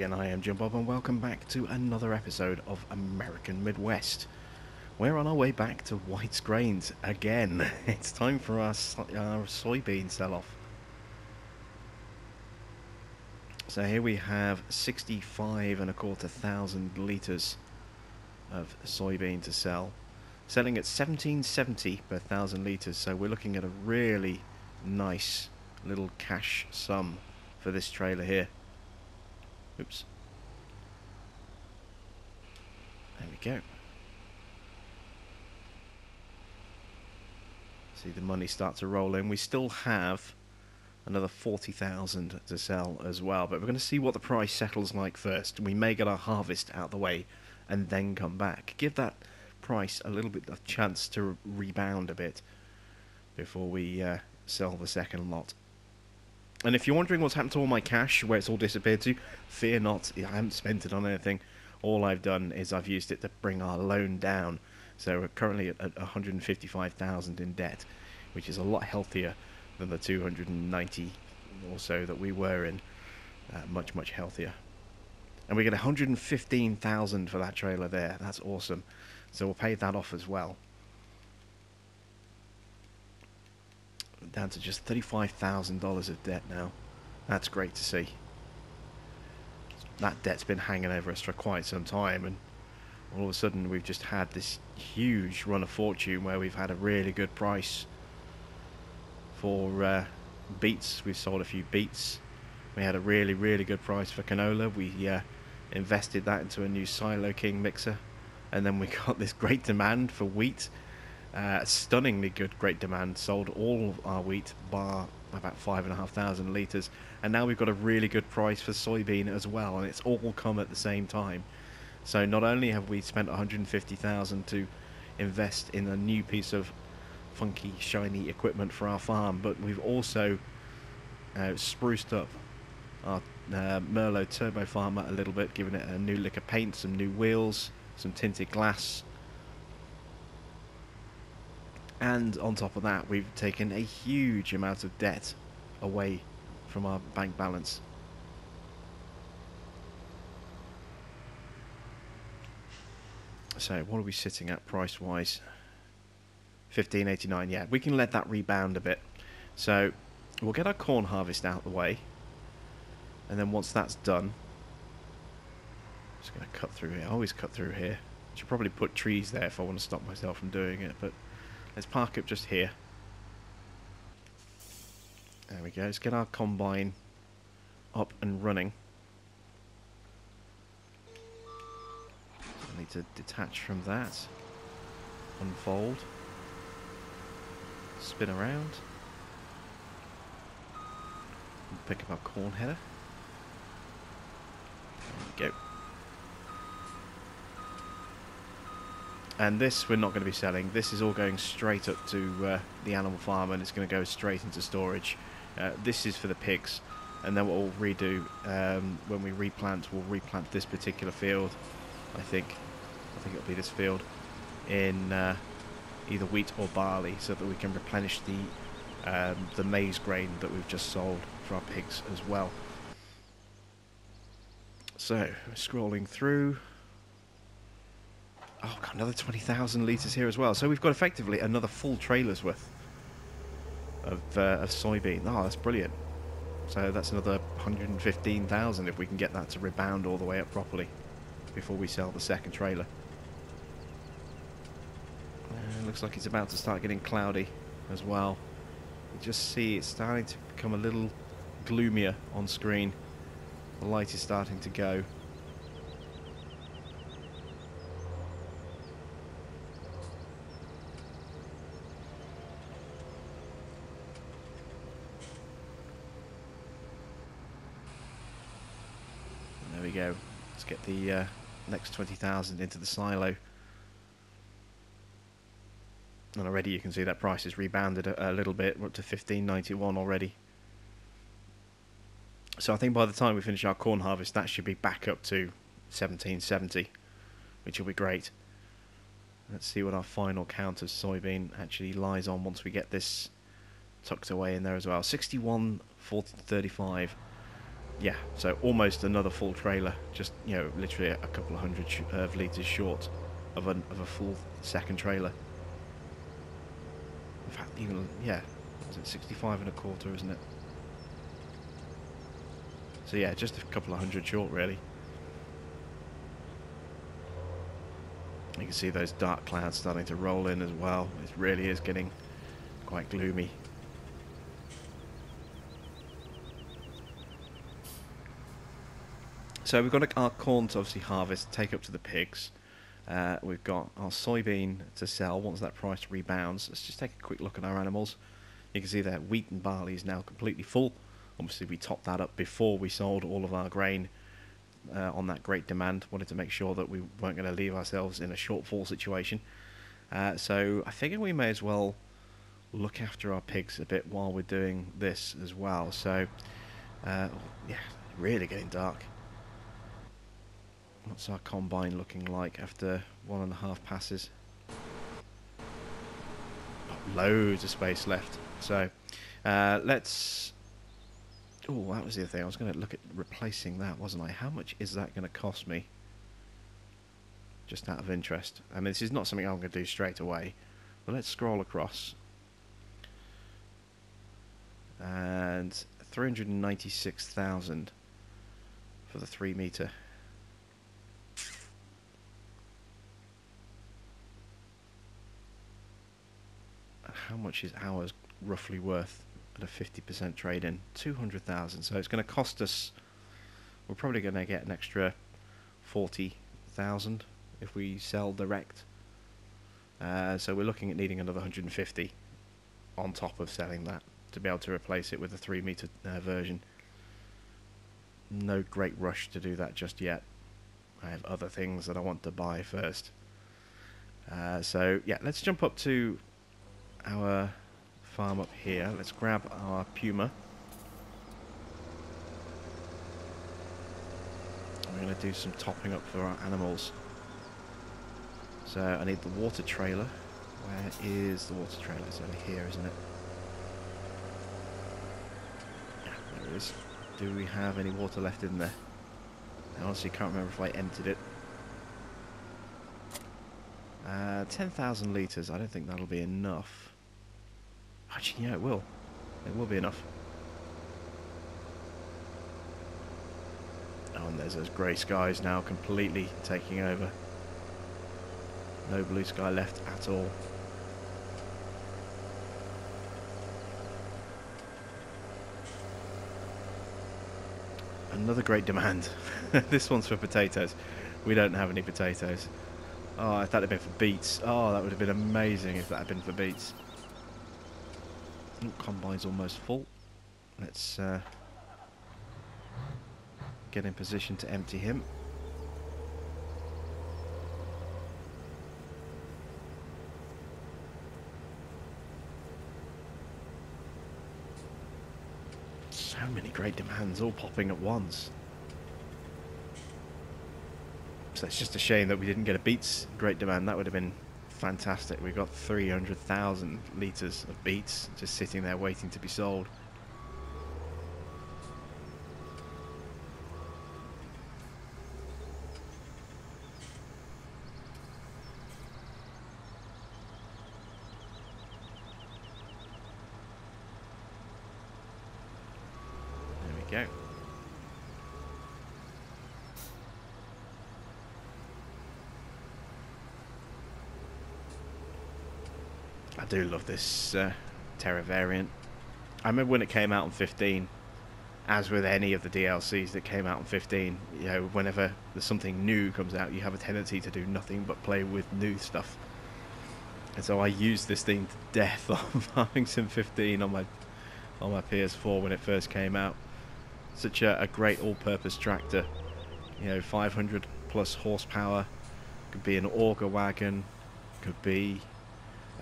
again, I am Jim Bob, and welcome back to another episode of American Midwest. We're on our way back to White's Grains again. It's time for our soybean sell-off. So here we have 65.25 thousand litres of soybean to sell, selling at 17.70 per thousand litres. So we're looking at a really nice little cash sum for this trailer here. Oops. There we go. See the money start to roll in. We still have another 40,000 to sell as well, but we're going to see what the price settles like first. We may get our harvest out the way and then come back. Give that price a little bit of chance to rebound a bit before we sell the second lot. And if you're wondering what's happened to all my cash, where it's all disappeared to, fear not, I haven't spent it on anything. All I've done is I've used it to bring our loan down. So we're currently at 155,000 in debt, which is a lot healthier than the 290 or so that we were in. Much healthier. And we get 115,000 for that trailer there. That's awesome. So we'll pay that off as well. Down to just $35,000 of debt now. That's great to see. That debt's been hanging over us for quite some time, and all of a sudden we've just had this huge run of fortune where we've had a really good price for beets. We've sold a few beets. We had a really good price for canola. We invested that into a new Silo King mixer, and then we got this great demand for wheat. Stunningly good, great demand. Sold all our wheat bar about 5,500 litres, and now we've got a really good price for soybean as well, and it's all come at the same time. So not only have we spent 150,000 to invest in a new piece of funky shiny equipment for our farm, but we've also spruced up our Merlot Turbo Farmer a little bit, giving it a new lick of paint, some new wheels, some tinted glass. And on top of that, we've taken a huge amount of debt away from our bank balance. So what are we sitting at price-wise? 15.89. Yeah, we can let that rebound a bit. So we'll get our corn harvest out of the way. And then once that's done, I'm just going to cut through here. I always cut through here. I should probably put trees there if I want to stop myself from doing it, but let's park up just here. There we go. Let's get our combine up and running. I need to detach from that. Unfold. Spin around. And pick up our corn header. There we go. And this we're not going to be selling. This is all going straight up to the animal farm, and it's going to go straight into storage. This is for the pigs, and then what we'll redo when we replant, we'll replant this particular field. I think it'll be this field in either wheat or barley, so that we can replenish the maize grain that we've just sold for our pigs as well. So scrolling through. Oh, got another 20,000 litres here as well. So we've got effectively another full trailer's worth of soybean. Oh, that's brilliant. So that's another 115,000 if we can get that to rebound all the way up properly before we sell the second trailer. Looks like it's about to start getting cloudy as well. You just see it's starting to become a little gloomier on screen. The light is starting to go. There we go. Let's get the next 20,000 into the silo. And already you can see that price has rebounded a little bit. We're up to 15.91 already. So I think by the time we finish our corn harvest, that should be back up to 17.70, which will be great. Let's see what our final count of soybean actually lies on once we get this tucked away in there as well. 61.35. Yeah, so almost another full trailer, just, you know, literally a couple of hundred of litres short of a full second trailer. In fact, even, yeah, is it 65 and a quarter, isn't it? So yeah, just a couple of hundred short, really. You can see those dark clouds starting to roll in as well. It really is getting quite gloomy. So we've got our corn to obviously harvest, take up to the pigs. We've got our soybean to sell once that price rebounds. Let's just take a quick look at our animals. You can see that wheat and barley is now completely full. Obviously we topped that up before we sold all of our grain on that great demand. Wanted to make sure that we weren't going to leave ourselves in a shortfall situation. So I figure we may as well look after our pigs a bit while we're doing this as well. So yeah, really getting dark. What's our combine looking like after 1.5 passes? Oh, loads of space left. So let's... Oh, that was the other thing. I was going to look at replacing that, wasn't I? How much is that going to cost me? Just out of interest. I mean, this is not something I'm going to do straight away. But let's scroll across. And 396,000 for the 3 metre. How much is ours roughly worth at a 50% trade-in? 200,000. So it's going to cost us... We're probably going to get an extra 40,000 if we sell direct. So we're looking at needing another 150 on top of selling that to be able to replace it with a 3 metre version. No great rush to do that just yet. I have other things that I want to buy first. So yeah, let's jump up to our farm up here. Let's grab our Puma. We're going to do some topping up for our animals. So I need the water trailer. Where is the water trailer? It's over here, isn't it? Yeah, there it is. Do we have any water left in there? I honestly can't remember if I emptied it. 10,000 litres. I don't think that'll be enough. Actually, yeah, it will. It will be enough. Oh, and there's those grey skies now completely taking over. No blue sky left at all. Another great demand. This one's for potatoes. We don't have any potatoes. Oh, if that had been for beets. Oh, that would have been amazing if that had been for beets. Combine's almost full. Let's get in position to empty him. So many great demands all popping at once. So it's just a shame that we didn't get a beets great demand. That would have been fantastic. We got 300,000 litres of beets just sitting there waiting to be sold. There we go. I do love this Terra variant. I remember when it came out on 15, as with any of the DLCs that came out on 15, you know, whenever there's something new comes out, you have a tendency to do nothing but play with new stuff. And so I used this thing to death on Farmington 15 on my PS4 when it first came out. Such a great all-purpose tractor. You know, 500 plus horsepower. Could be an auger wagon. Could be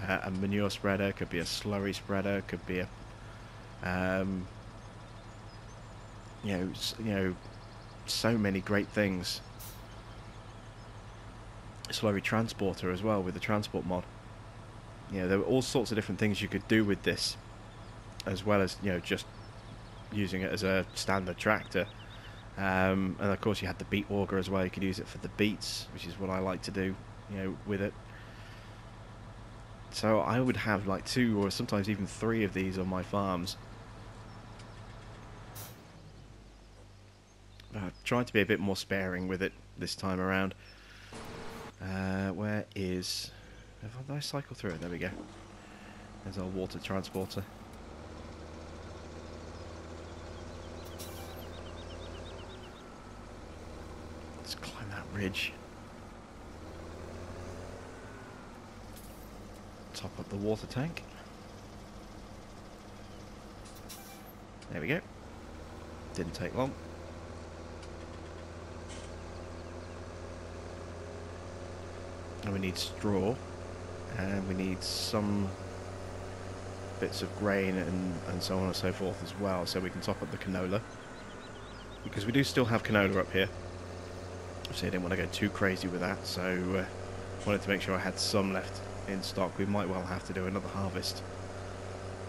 a manure spreader, could be a slurry spreader, could be a you know, so many great things. Slurry transporter as well with the transport mod. You know, there were all sorts of different things you could do with this, as well as, you know, just using it as a standard tractor. And of course you had the beet auger as well. You could use it for the beets, which is what I like to do, you know, with it. So I would have like 2 or sometimes even 3 of these on my farms. I've tried to be a bit more sparing with it this time around. Where is... Have I cycled through it? There we go. There's our water transporter. Let's climb that ridge. Top up the water tank. There we go. Didn't take long. And we need straw, and we need some bits of grain and so on and so forth as well, so we can top up the canola, because we do still have canola up here. So I didn't want to go too crazy with that, so wanted to make sure I had some left in stock. We might well have to do another harvest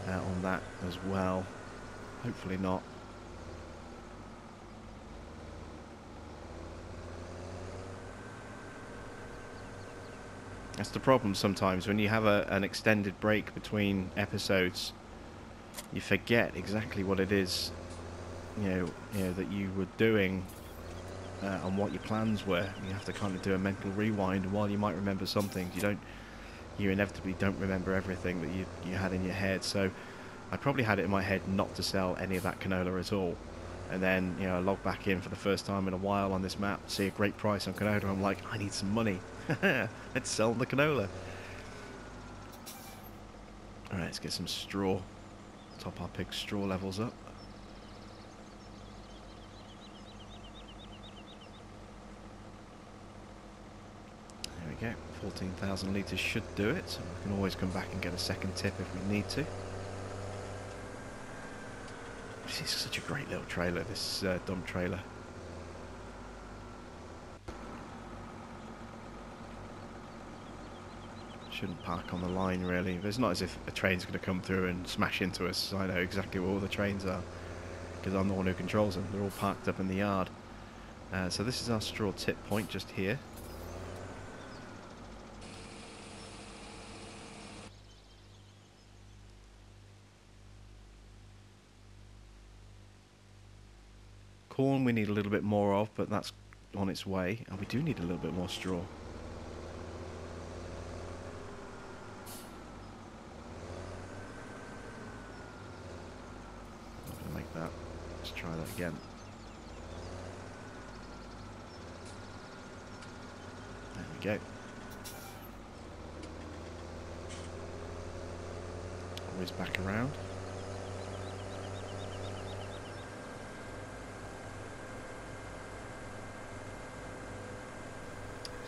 on that as well. Hopefully not. That's the problem sometimes when you have an extended break between episodes. You forget exactly what it is, you know that you were doing and what your plans were. You have to kind of do a mental rewind, and while you might remember some things, you inevitably don't remember everything that you had in your head. So I probably had it in my head not to sell any of that canola at all. And then, you know, I log back in for the first time in a while on this map, see a great price on canola, I'm like, I need some money. Let's sell the canola. Alright, let's get some straw. Top our pig straw levels up. There we go. 14,000 litres should do it. So we can always come back and get a second tip if we need to. This is such a great little trailer, this dump trailer. Shouldn't park on the line really. It's not as if a train's going to come through and smash into us. I know exactly where all the trains are, because I'm the one who controls them. They're all parked up in the yard. So this is our straw tip point just here. Corn we need a little bit more of, but that's on its way. And we do need a little bit more straw. I'm not going to make that. Let's try that again. There we go. Always back around.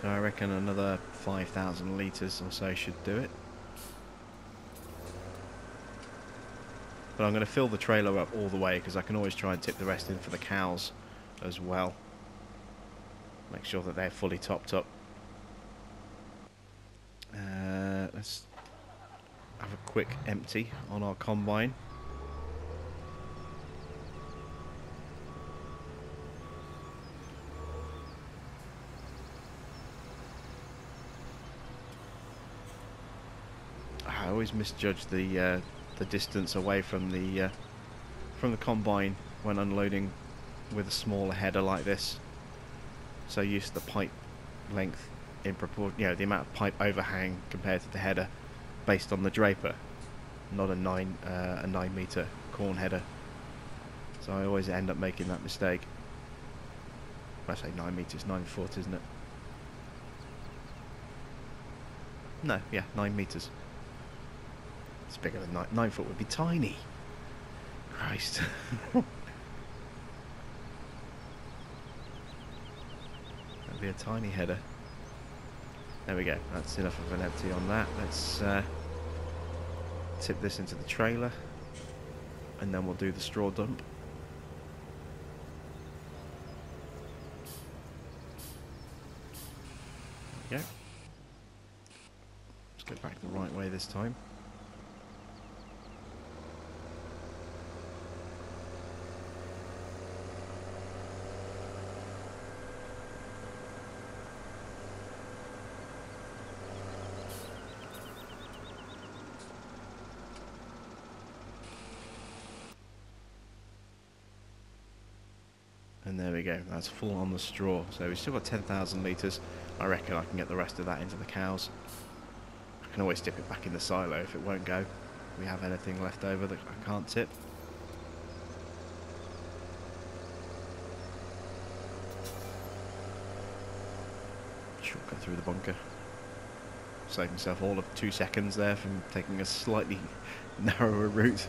So I reckon another 5,000 litres or so should do it. But I'm going to fill the trailer up all the way, because I can always try and tip the rest in for the cows as well. Make sure that they're fully topped up. Let's have a quick empty on our combine. I always misjudge the distance away from the combine when unloading with a smaller header like this. So used to the pipe length in proportion, you know, the amount of pipe overhang compared to the header, based on the draper, not a 9 meter corn header. So I always end up making that mistake. I say 9 meters, 9 foot, isn't it? No, yeah, 9 meters. It's bigger than 9 foot would be tiny. Christ. That'd be a tiny header. There we go. That's enough of an empty on that. Let's tip this into the trailer, and then we'll do the straw dump. There we go. Let's go back the right way this time. And there we go, that's full on the straw. So we've still got 10,000 litres. I reckon I can get the rest of that into the cows. I can always dip it back in the silo if it won't go. We have anything left over that I can't tip. Shortcut through the bunker. Saved myself all of 2 seconds there from taking a slightly narrower route.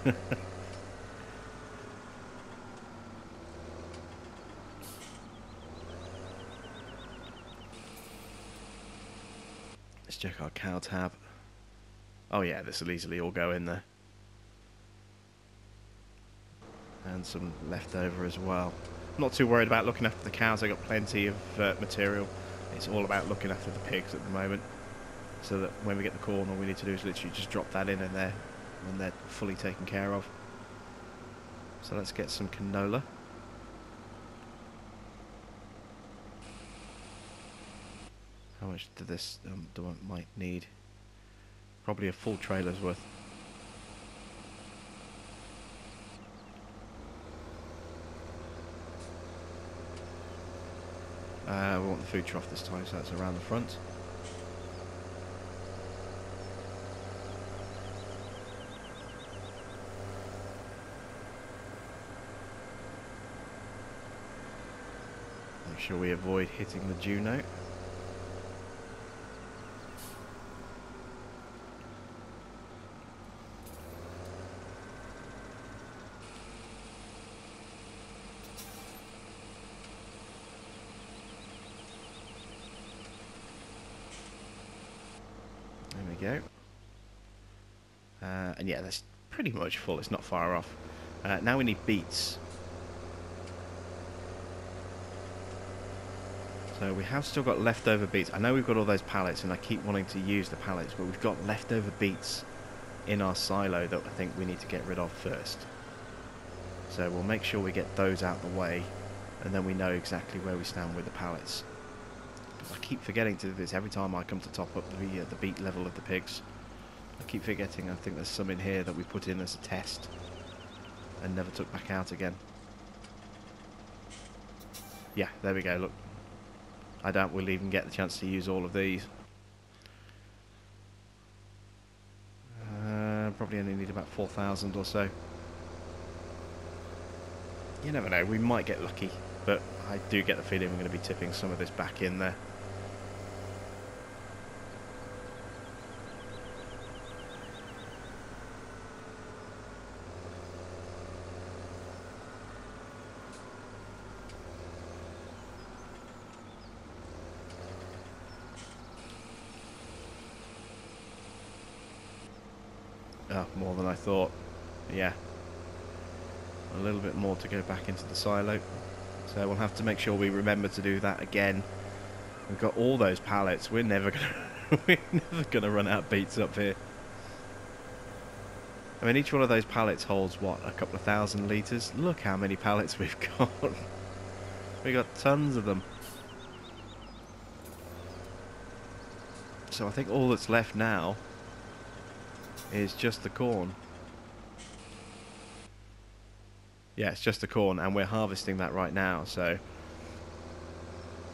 Let's check our cow tab. Oh yeah, this will easily all go in there. And some left over as well. I'm not too worried about looking after the cows, I got plenty of material. It's all about looking after the pigs at the moment. So that when we get the corn, all we need to do is literally just drop that in there when they're fully taken care of. So let's get some canola. How much do this do I might need? Probably a full trailer's worth. We want the food trough this time, so that's around the front. Make sure we avoid hitting the dew note. There we go. And yeah, that's pretty much full. It's not far off. Now we need beets. So we have still got leftover beets. I know we've got all those pallets, and I keep wanting to use the pallets, but we've got leftover beets in our silo that I think we need to get rid of first. So we'll make sure we get those out the way, and then we know exactly where we stand with the pallets. I keep forgetting to do this every time I come to top up the beet level of the pigs. I keep forgetting. I think there's some in here that we put in as a test and never took back out again. Yeah, there we go, look. I doubt we'll even get the chance to use all of these. Probably only need about 4,000 or so. You never know, we might get lucky, but I do get the feeling we're going to be tipping some of this back in there. Oh, more than I thought. Yeah. A little bit more to go back into the silo. So we'll have to make sure we remember to do that again. We've got all those pallets. We're never gonna run out of beets up here. I mean, each one of those pallets holds what, a couple of 1,000 litres? Look how many pallets we've got. We got tons of them. So I think all that's left now is just the corn. Yeah, it's just the corn, and we're harvesting that right now, so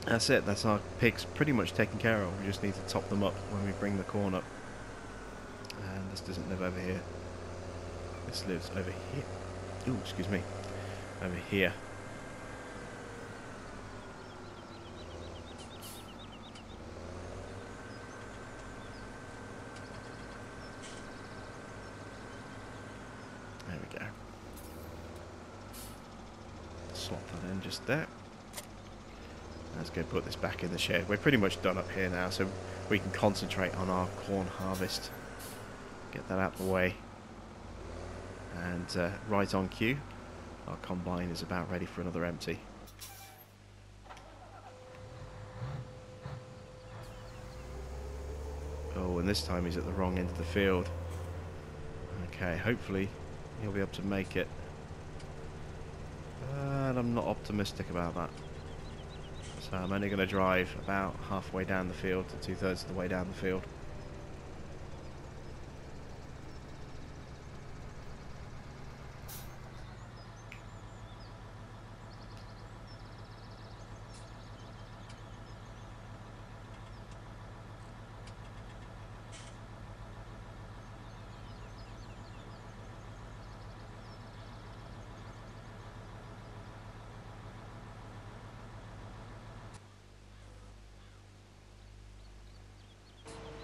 that's it. That's our pigs pretty much taken care of. We just need to top them up when we bring the corn up. And this doesn't live over here. This lives over here. Ooh, excuse me. Over here. There we go. Slot that in just there. Let's go put this back in the shed. We're pretty much done up here now, so we can concentrate on our corn harvest. Get that out of the way. And right on cue, our combine is about ready for another empty. Oh, and this time he's at the wrong end of the field. Okay, hopefully he'll be able to make it. And I'm not optimistic about that. So I'm only going to drive about halfway down the field to 2/3 of the way down the field.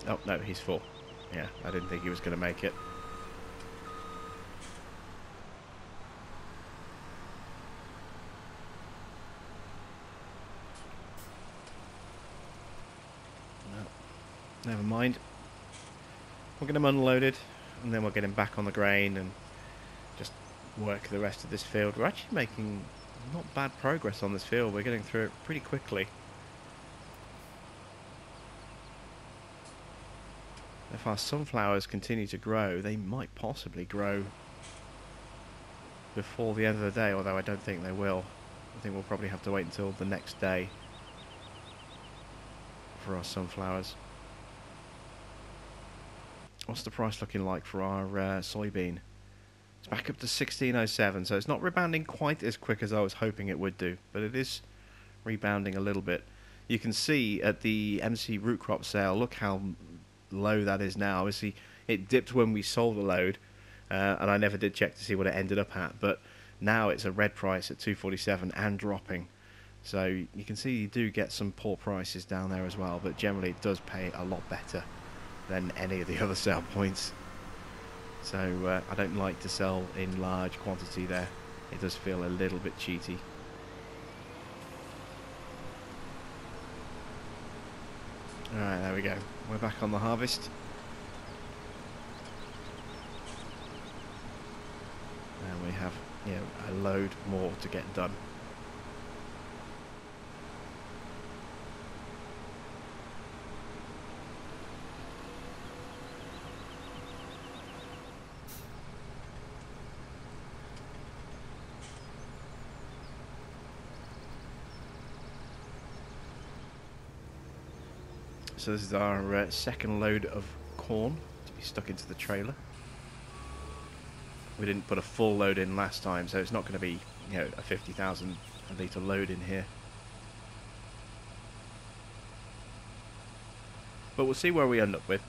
Oh, no, he's full. Yeah, I didn't think he was going to make it. No, never mind. We'll get him unloaded, and then we'll get him back on the grain and just work the rest of this field. We're actually making not bad progress on this field. We're getting through it pretty quickly. If our sunflowers continue to grow, they might possibly grow before the end of the day, although I don't think they will. I think we'll probably have to wait until the next day for our sunflowers. What's the price looking like for our soybean? It's back up to 1607, so it's not rebounding quite as quick as I was hoping it would do, but it is rebounding a little bit. You can see at the MC root crop sale, look how low that is now. Obviously, it dipped when we sold the load, and I never did check to see what it ended up at, but now it's a red price at 247 and dropping. So you can see you do get some poor prices down there as well, but generally it does pay a lot better than any of the other sell points. So I don't like to sell in large quantity there. It does feel a little bit cheaty. Alright, there we go. We're back on the harvest. And we have, you know, a load more to get done. So this is our second load of corn to be stuck into the trailer. We didn't put a full load in last time, so it's not going to be, you know, a 50,000 litre load in here. But we'll see where we end up with.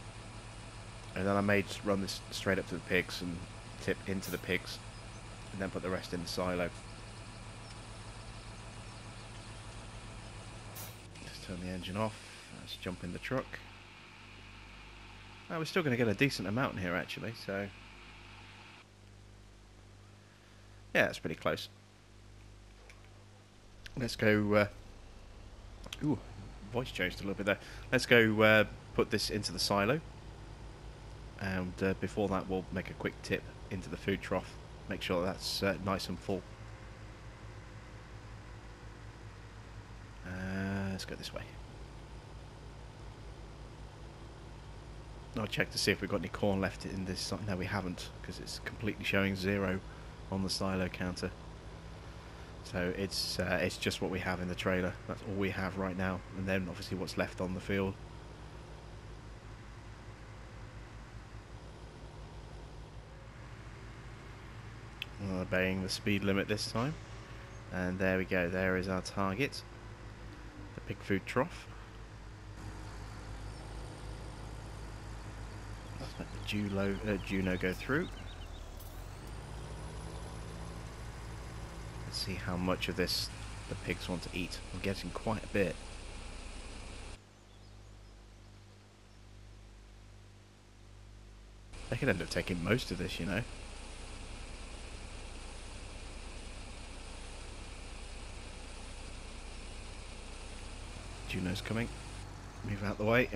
And then I may just run this straight up to the pigs and tip into the pigs, and then put the rest in the silo. Just turn the engine off. Let's jump in the truck. Oh, we're still going to get a decent amount in here actually, so yeah, that's pretty close. Let's go ooh, voice changed a little bit there. Let's go put this into the silo, and before that we'll make a quick tip into the food trough, make sure that's nice and full. Let's go this way. I'll check to see if we've got any corn left in this. No, we haven't, because it's completely showing 0 on the silo counter. So it's just what we have in the trailer. That's all we have right now, and then obviously what's left on the field. Obeying the speed limit this time, and there we go. There is our target, the pig food trough. Let the Juno go through. Let's see how much of this the pigs want to eat. We're getting quite a bit. They could end up taking most of this, you know. Juno's coming. Move out the way.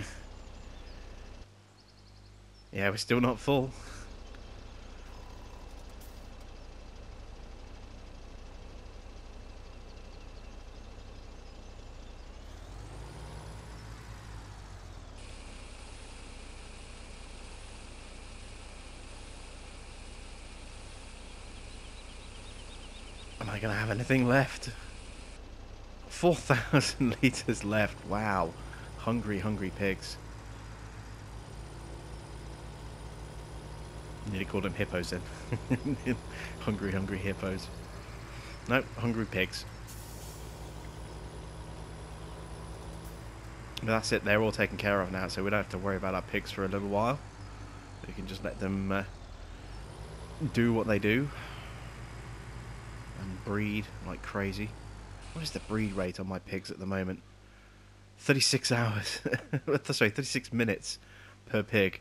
Yeah, we're still not full. Am I going to have anything left? 4,000 litres left. Wow. Hungry, hungry pigs. Nearly called them hippos then. Hungry, hungry hippos. Nope, hungry pigs. But that's it, they're all taken care of now, so we don't have to worry about our pigs for a little while. We can just let them do what they do and breed like crazy. What is the breed rate on my pigs at the moment? 36 hours. Sorry, 36 minutes per pig.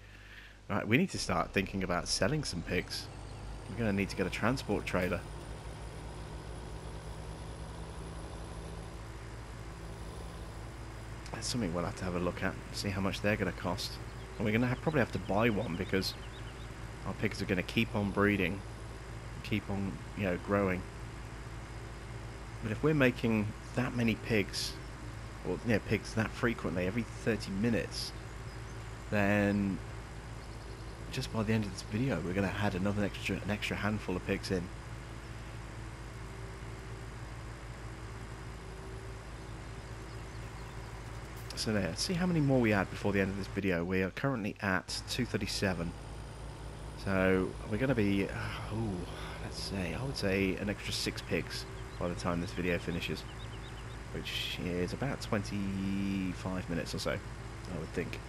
Right, we need to start thinking about selling some pigs. We're going to need to get a transport trailer. That's something we'll have to have a look at, see how much they're going to cost. And we're going to probably have to buy one because our pigs are going to keep on breeding, keep on, you know, growing. But if we're making that many pigs, or you know, pigs that frequently, every 30 minutes, then just by the end of this video, we're going to add an extra handful of pigs in. So there, let's see how many more we add before the end of this video. We are currently at 237. So we're going to be, let's say, I would say an extra 6 pigs by the time this video finishes, which is about 25 minutes or so, I would think.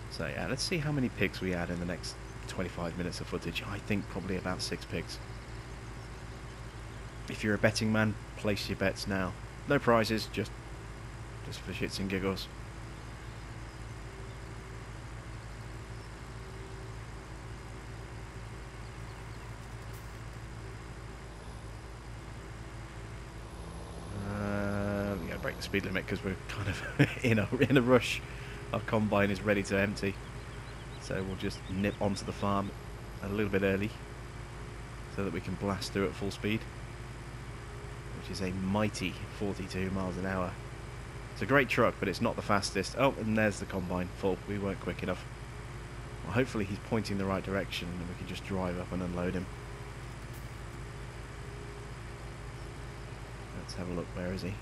So yeah, let's see how many pigs we add in the next 25 minutes of footage. I think probably about 6 pigs. If you're a betting man, place your bets now. No prizes, just for shits and giggles. Yeah, break the speed limit because we're kind of in a rush. Our combine is ready to empty, so we'll just nip onto the farm a little bit early so that we can blast through at full speed, which is a mighty 42 miles an hour. It's a great truck, but it's not the fastest. Oh, and there's the combine full. We weren't quick enough. Well, hopefully he's pointing the right direction and we can just drive up and unload him. Let's have a look. Where is he?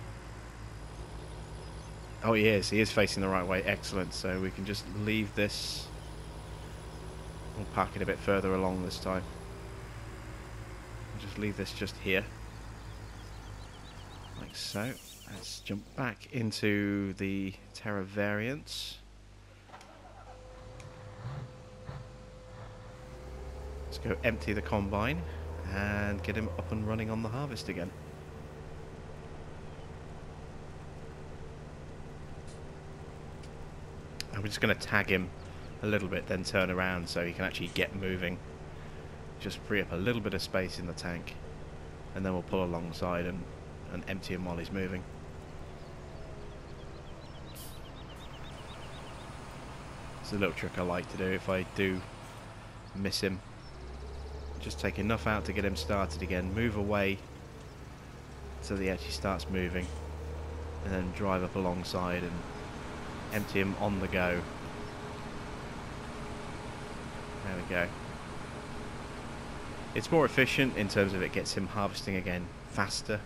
Oh, he is. He is facing the right way. Excellent. So we can just leave this. We'll park it a bit further along this time. We'll just leave this just here. Like so. Let's jump back into the Terra variants. Let's go empty the combine and get him up and running on the harvest again. And we're just going to tag him a little bit, then turn around so he can actually get moving. Just free up a little bit of space in the tank, and then we'll pull alongside and empty him while he's moving. It's a little trick I like to do if I do miss him. Just take enough out to get him started again, move away so that he actually starts moving, and then drive up alongside and empty him on the go. There we go. It's more efficient in terms of it gets him harvesting again faster.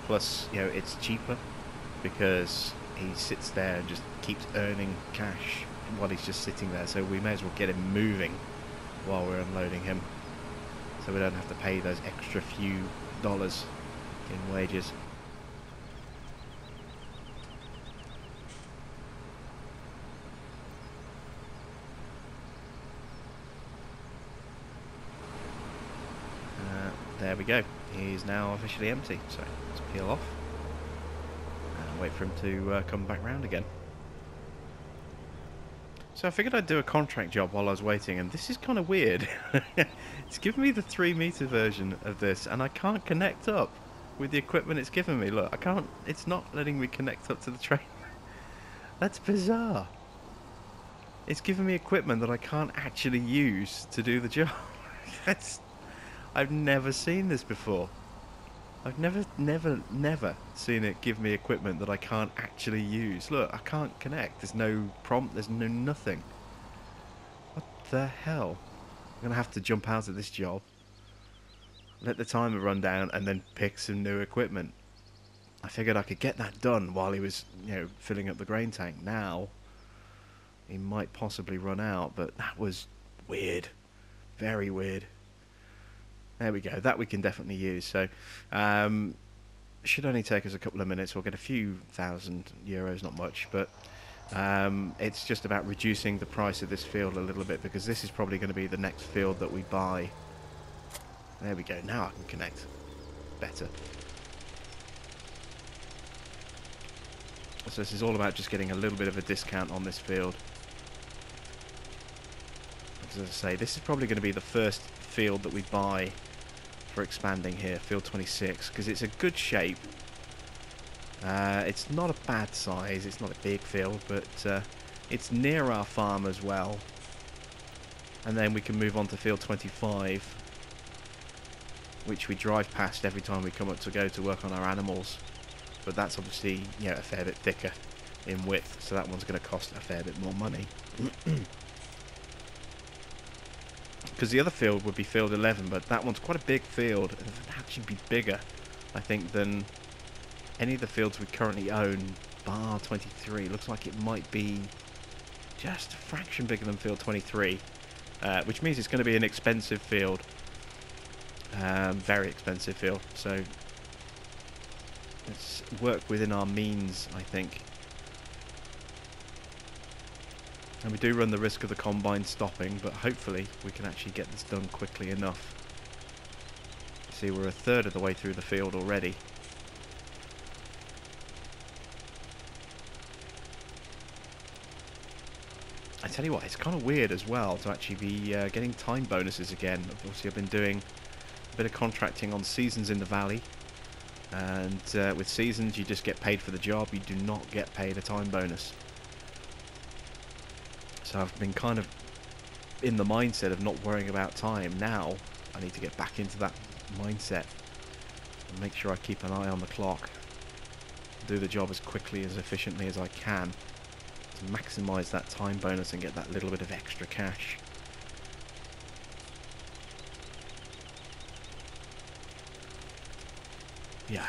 Plus, you know, it's cheaper because he sits there and just keeps earning cash while he's just sitting there. So we may as well get him moving while we're unloading him, so we don't have to pay those extra few dollars in wages. There we go. He's now officially empty. So let's peel off and wait for him to come back round again. So I figured I'd do a contract job while I was waiting, and this is kind of weird. It's given me the 3 meter version of this, and I can't connect up with the equipment it's given me. Look, I can't. It's not letting me connect up to the train. That's bizarre. It's given me equipment that I can't actually use to do the job. I've never seen this before. I've never seen it give me equipment that I can't actually use. Look, I can't connect. There's no prompt. There's no nothing. What the hell? I'm going to have to jump out of this job, let the timer run down, and then pick some new equipment. I figured I could get that done while he was, you know, filling up the grain tank. Now, he might possibly run out, but that was weird. Very weird. There we go. That we can definitely use. So, should only take us a couple of minutes. We'll get a few €1,000, not much, but it's just about reducing the price of this field a little bit, because this is probably going to be the next field that we buy. There we go. Now I can connect better. So this is all about just getting a little bit of a discount on this field. As I say, this is probably going to be the first field that we buy for expanding here, field 26, because it's a good shape. It's not a bad size, it's not a big field, but it's near our farm as well. And then we can move on to field 25, which we drive past every time we come up to go to work on our animals. But that's obviously, you know, a fair bit thicker in width, so that one's going to cost a fair bit more money. Because the other field would be field 11, but that one's quite a big field. It would actually be bigger, I think, than any of the fields we currently own, bar 23. Looks like it might be just a fraction bigger than field 23, which means it's going to be an expensive field. Very expensive field. So let's work within our means, I think. And we do run the risk of the combine stopping, but hopefully we can actually get this done quickly enough. See, we're a third of the way through the field already. I tell you what, it's kind of weird as well to actually be getting time bonuses again. Obviously I've been doing a bit of contracting on seasons in the valley, and with seasons you just get paid for the job, you do not get paid a time bonus. So I've been kind of in the mindset of not worrying about time. Now I need to get back into that mindset and make sure I keep an eye on the clock, do the job as quickly, as efficiently as I can to maximise that time bonus and get that little bit of extra cash. Yeah,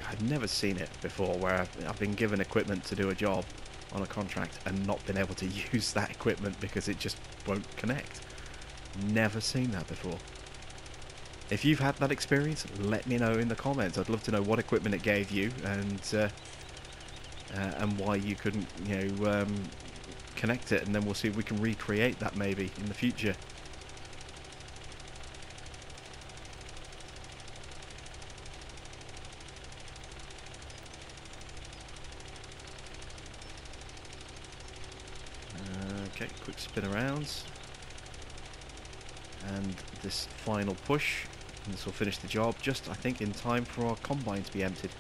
I've never seen it before where I've been given equipment to do a job on a contract and not been able to use that equipment because it just won't connect. Never seen that before. If you've had that experience, let me know in the comments. I'd love to know what equipment it gave you and why you couldn't, you know, connect it, and then we'll see if we can recreate that maybe in the future. Okay, quick spin around, and this final push, and this will finish the job just, I think, in time for our combine to be emptied.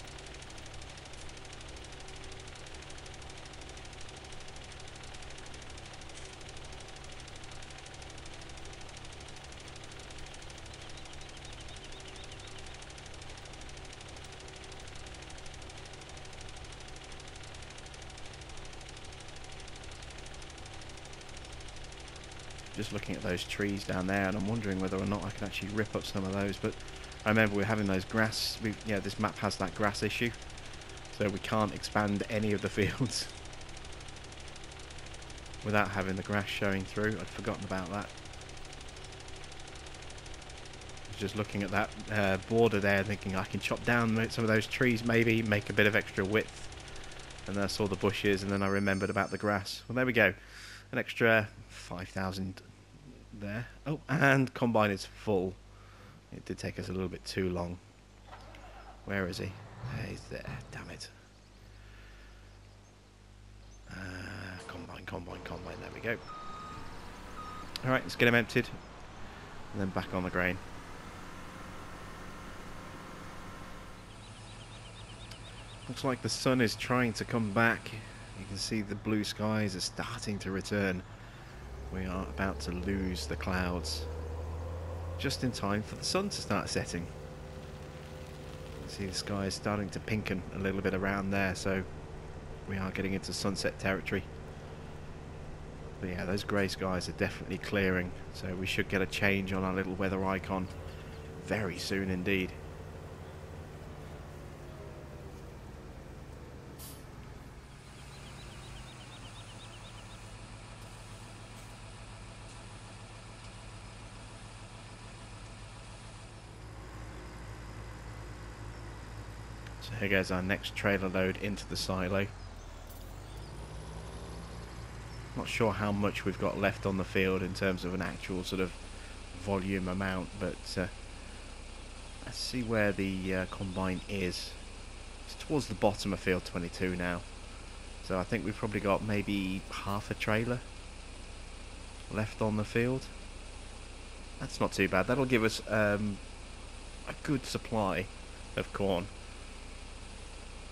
Just looking at those trees down there, and I'm wondering whether or not I can actually rip up some of those. But I remember we're having those grass. Yeah, this map has that grass issue, so we can't expand any of the fields without having the grass showing through. I'd forgotten about that. I was just looking at that border there, thinking I can chop down some of those trees, maybe make a bit of extra width. And then I saw the bushes, and then I remembered about the grass. Well, there we go. An extra 5,000 there. Oh, and combine is full. It did take us a little bit too long. Where is he? He's there. Damn it. Combine. There we go. Alright, let's get him emptied. And then back on the grain. Looks like the sun is trying to come back. You can see the blue skies are starting to return. We are about to lose the clouds just in time for the sun to start setting. See, the sky is starting to pinken a little bit around there, so we are getting into sunset territory. But yeah, those grey skies are definitely clearing, so we should get a change on our little weather icon very soon indeed. So here goes our next trailer load into the silo. Not sure how much we've got left on the field in terms of an actual sort of volume amount, but let's see where the combine is. It's towards the bottom of field 22 now, so I think we've probably got maybe half a trailer left on the field. That's not too bad. That'll give us a good supply of corn.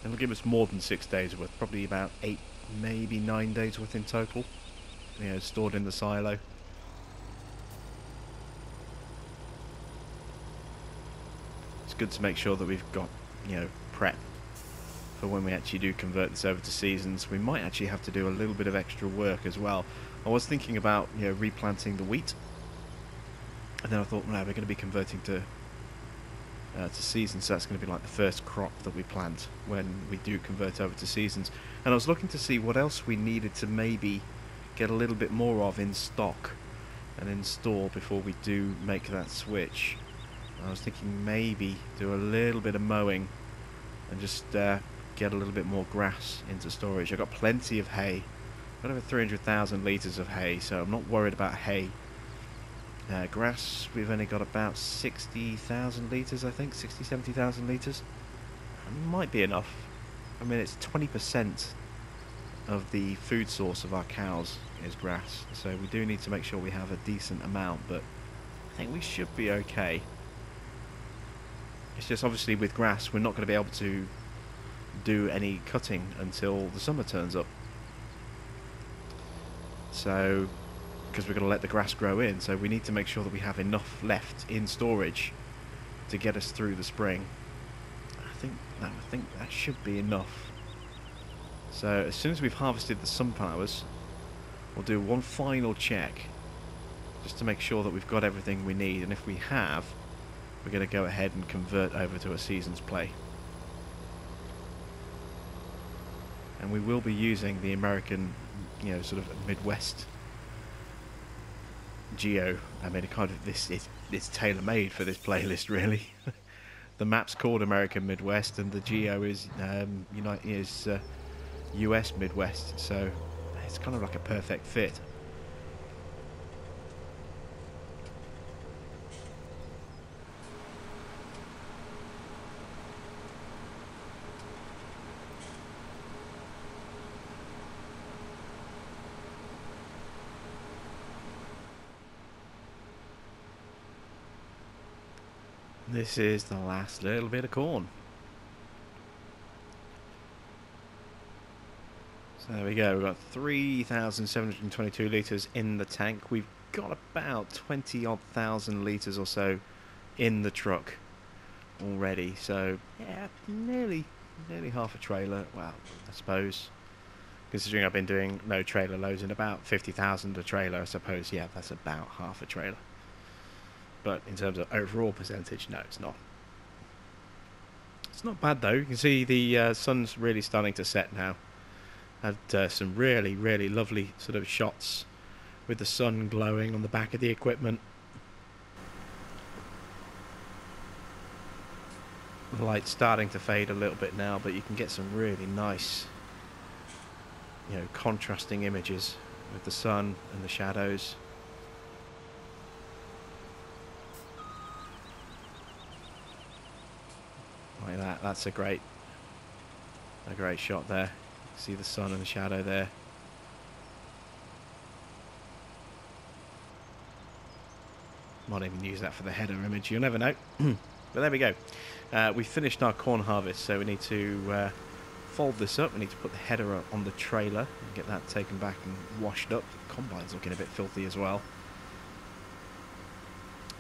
It'll give us more than 6 days worth, probably about 8, maybe 9 days worth in total, you know, stored in the silo. It's good to make sure that we've got, you know, prep for when we actually do convert this over to seasons. We might actually have to do a little bit of extra work as well. I was thinking about, you know, replanting the wheat, and then I thought, no, we're going to be converting to seasons, so that's going to be like the first crop that we plant when we do convert over to seasons. And I was looking to see what else we needed to maybe get a little bit more of in stock and in store before we do make that switch. I was thinking maybe do a little bit of mowing and just get a little bit more grass into storage. I've got plenty of hay. I've got over 300,000 litres of hay, so I'm not worried about hay. Grass, we've only got about 60,000 litres, I think, 60, 70,000 litres. Might be enough. I mean, it's 20% of the food source of our cows is grass, so we do need to make sure we have a decent amount, but I think we should be okay. It's just obviously with grass, we're not going to be able to do any cutting until the summer turns up. So, because we're going to let the grass grow in, so we need to make sure that we have enough left in storage to get us through the spring. I think that should be enough. So as soon as we've harvested the sunflowers, we'll do one final check just to make sure that we've got everything we need, and if we have, we're going to go ahead and convert over to a season's play. And we will be using the American, you know, sort of Midwest geo. I mean, it's tailor-made for this playlist, really. The map's called American Midwest, and the geo is US Midwest, so it's kind of like a perfect fit. This is the last little bit of corn. So there we go, we've got 3,722 litres in the tank. We've got about 20 odd thousand litres or so in the truck already. So yeah, nearly half a trailer. Well, I suppose, considering I've been doing no trailer loads in about 50,000 a trailer, I suppose, yeah, that's about half a trailer. But in terms of overall percentage, no, it's not. It's not bad though. You can see the sun's really starting to set now. Had some really lovely sort of shots with the sun glowing on the back of the equipment. The light's starting to fade a little bit now, but you can get some really nice, you know, contrasting images with the sun and the shadows. Like that. That's a great shot there. See the sun and the shadow there. Might even use that for the header image, you'll never know. But there we go. We finished our corn harvest, so we need to fold this up. We need to put the header on the trailer and get that taken back and washed up. The combine's looking a bit filthy as well.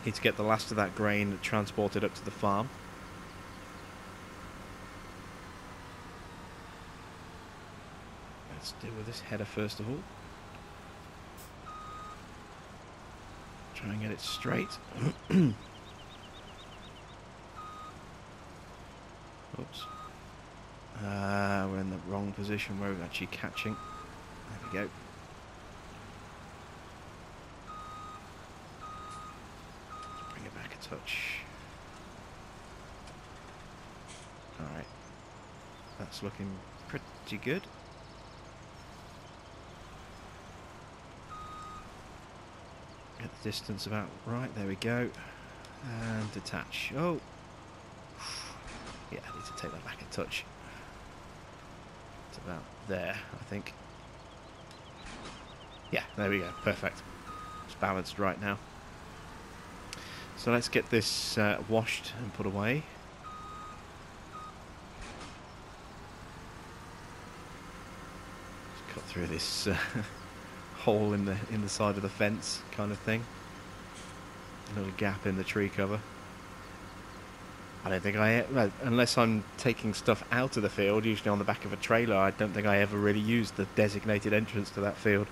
Need to get the last of that grain transported up to the farm. Let's deal with this header first of all. Try and get it straight. Oops. We're in the wrong position where we're actually catching. There we go. Bring it back a touch. Alright. That's looking pretty good. Get the distance about right, there we go. And detach. Oh! Yeah, I need to take that back a touch. It's about there, I think. Yeah, there we go, perfect. It's balanced right now. So let's get this washed and put away. Just cut through this hole in the side of the fence kind of thing. A little gap in the tree cover. I don't think well, unless I'm taking stuff out of the field, usually on the back of a trailer, I don't think I ever really used the designated entrance to that field.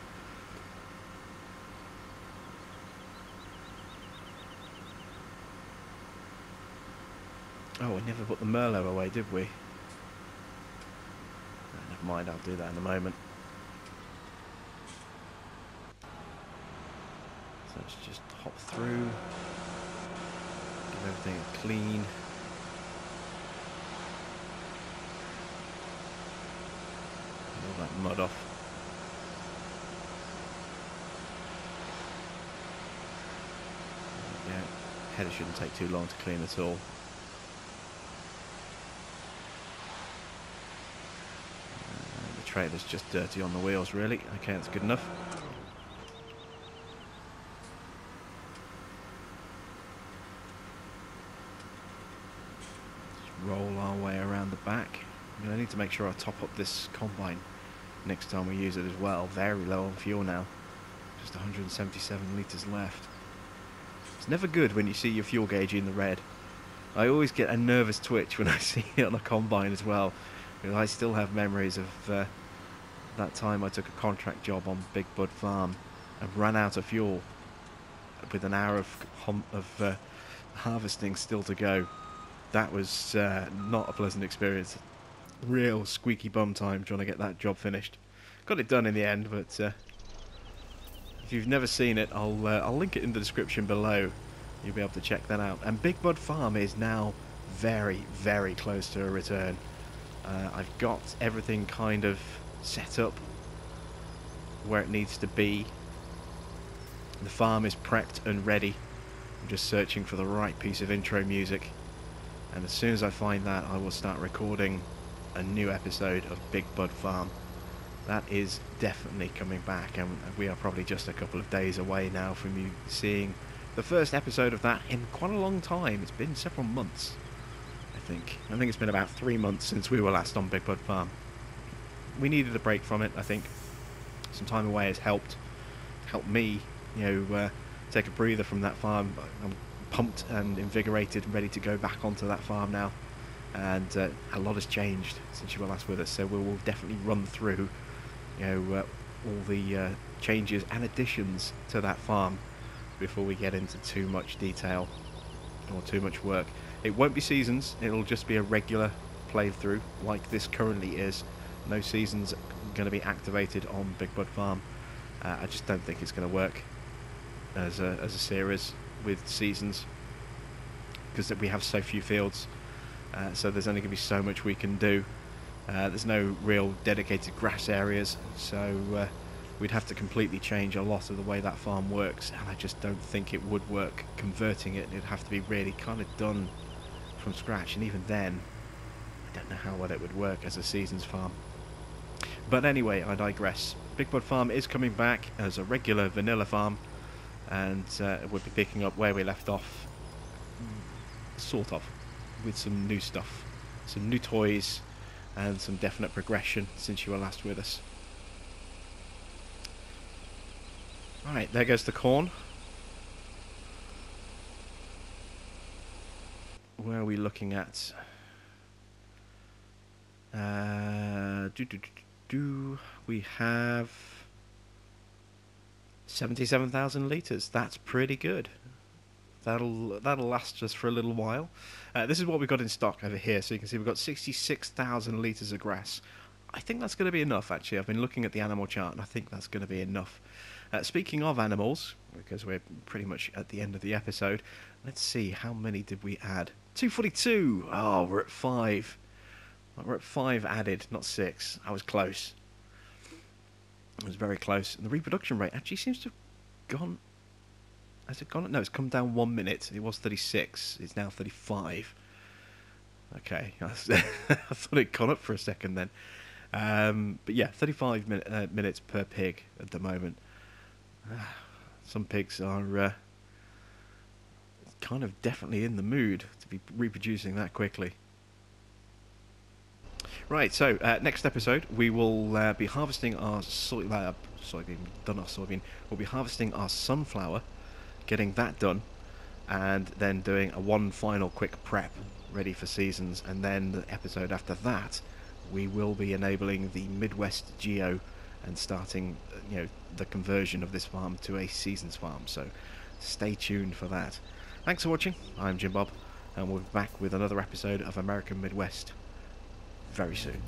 Oh, we never put the Merlot away, did we? Oh, never mind, I'll do that in a moment. So let's just hop through, give everything clean. All that mud off. Yeah, header shouldn't take too long to clean at all. The trailer's just dirty on the wheels, really. Okay, that's good enough. Just roll our way around the back. I need to make sure I top up this combine next time we use it as well. Very low on fuel now. Just 177 litres left. It's never good when you see your fuel gauge in the red. I always get a nervous twitch when I see it on a combine as well. Because I still have memories of that time I took a contract job on Big Bud Farm and ran out of fuel with an hour of harvesting still to go. That was not a pleasant experience. Real squeaky bum time trying to get that job finished. Got it done in the end, but if you've never seen it, I'll link it in the description below. You'll be able to check that out. And Big Bud Farm is now very, very close to a return. I've got everything kind of set up where it needs to be. The farm is prepped and ready. I'm just searching for the right piece of intro music. And as soon as I find that, I will start recording a new episode of Big Bud Farm. That is definitely coming back, and we are probably just a couple of days away now from you seeing the first episode of that in quite a long time. It's been several months, I think. I think it's been about 3 months since we were last on Big Bud Farm. We needed a break from it, I think. Some time away has helped me, take a breather from that farm. I'm pumped and invigorated and ready to go back onto that farm now. And a lot has changed since you were last with us, so we will definitely run through all the changes and additions to that farm before we get into too much detail or too much work. It won't be seasons, it'll just be a regular playthrough like this currently is. No seasons going to be activated on Big Bud Farm. I just don't think it's going to work as a series with seasons, because we have so few fields. So there's only going to be so much we can do. There's no real dedicated grass areas, so we'd have to completely change a lot of the way that farm works, and I just don't think it would work converting it. It'd have to be really kind of done from scratch, and even then, I don't know how well it would work as a seasons farm. But anyway, I digress. Big Bud Farm is coming back as a regular vanilla farm, and we'll be picking up where we left off, sort of, with some new stuff, some new toys, and some definite progression since you were last with us. Right, there goes the corn. Where are we looking at? We have 77,000 litres. That's pretty good. That'll last us for a little while. This is what we've got in stock over here. So you can see we've got 66,000 litres of grass. I think that's going to be enough, actually. I've been looking at the animal chart, and I think that's going to be enough. Speaking of animals, because we're pretty much at the end of the episode, let's see, how many did we add? 242! Oh, we're at 5. We're at 5 added, not 6. I was close. I was very close. And the reproduction rate actually seems to have gone... Has it gone? No, it's come down 1 minute. It was 36. It's now 35. Okay. I thought it'd gone up for a second then. But yeah, 35 minutes per pig at the moment. Some pigs are kind of definitely in the mood to be reproducing that quickly. Right, so next episode we will be harvesting our soybean, done our soybean. We'll be harvesting our sunflower, getting that done, and then doing one final quick prep ready for seasons, and then the episode after that we will be enabling the Midwest Geo and starting the conversion of this farm to a seasons farm, so stay tuned for that. Thanks for watching. I'm Jim Bob, and we'll be back with another episode of American Midwest very soon.